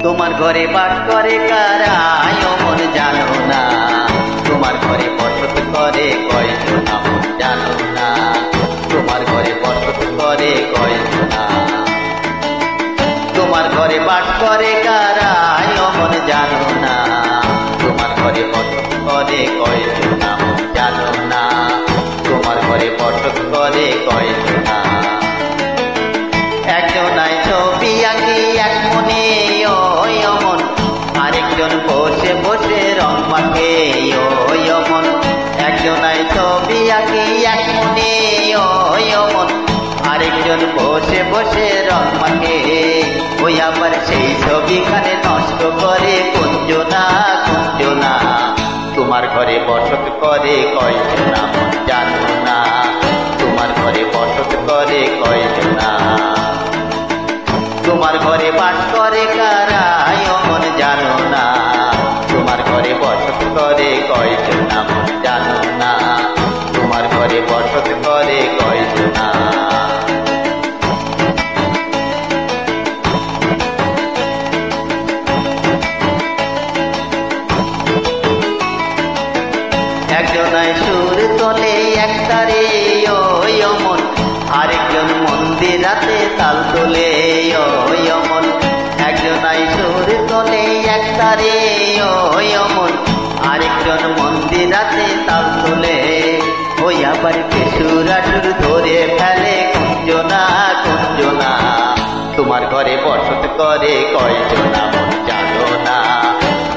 তোমার ঘরে বাস করে কারা মন জানো না, তোমার ঘরে বসত করে কয়জনা মন জানো না, তোমার ঘরে বসত করে কয়জনা। তোমার ঘরে বাস করে কারা মন জানো না, তোমার ঘরে বসত করে কয়জনা মন জানো না, তোমার ঘরে বসত করে কয়জনা। একজনাই ছবি আঁকি এক মনে ওই অমন, আরেকজন বসে বসে রং মাখে ওই অমন। একজনাই ছবি আঁকি এক মনে ওই অমন, আরেকজন বসে বসে রং মাখে। ওই আবার সেই ছবিখানে নষ্ট করে কুঞ্জনা কুঞ্জনা। তোমার ঘরে বসত করে কয়জনা মন জানো না, তোমার ঘরে বসত করে কয়জনা। তোমার ঘরে বাস করে কারা মন জানো না, তোমার ঘরে বসত করে কয়জনা মন জানো না, তোমার ঘরে বসত করে কয়জনা। একজনায় সুর তোলে একতারে ওই অমন, আরেকজন মন্দিরাতে তাল তোলে ওই অমন। একজনাই সুর তোলে একতারে ওই অমন, আরেকজন মন্দিরাতে তাল তোলে। ওই আবার বেসুরাসুর ধরে ফেলে কুঞ্জনা কুঞ্জনা। তোমার ঘরে বসত করে কয়জনা মন জানো না,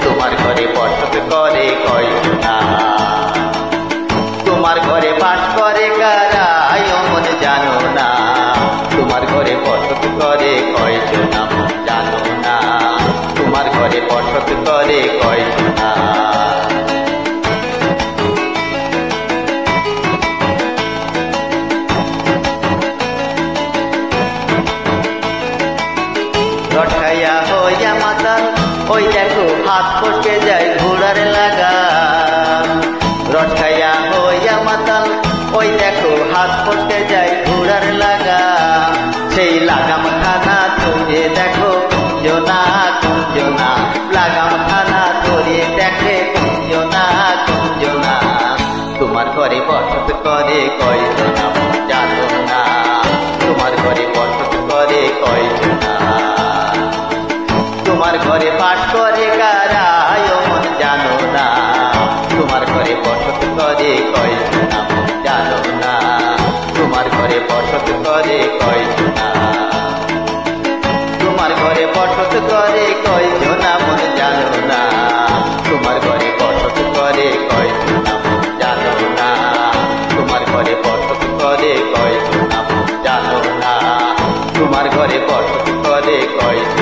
তোমার ঘরে বসত করে কয়জনা। তোমার ঘরে বাস করে কারা মন জানো না, তোমার ঘরে বসত করে কয়জনা মন জানো না, তোমার ঘরে বসত করে কয়জনা। রটাইয়া হইয়া মাতাল ওই দেখো হাত ফসকে যায় ঘোড়ার লাগাম। রটাইয়া হইয়া মাতাল ওই দেখো হাত ফসকে যায় ঘোড়ার লাগাম। সেই লাগাম খানা ধরে দেখো কুঞ্জনা কুঞ্জনা, লাগাম খানা ধরে দেখে কুঞ্জনা কুঞ্জনা। তোমার ঘরে বসত করে কয়জনা মন জানো না, তোমার ঘরে বসত করে কয়জনা। তোমার ঘরে বাস করে কারা মন জানো না, তোমার ঘরে বসত করে কয়জনা মন জানো না, তোমার ঘরে বসত করে কয়জনা। তোমার ঘরে বসত করে কয়জনা মন জানো না, তোমার ঘরে বসত করে কয়জনা মন জানো না, তোমার ঘরে বসত করে কয়জনা মন জানো না, তোমার ঘরে বসত করে কয়জনা।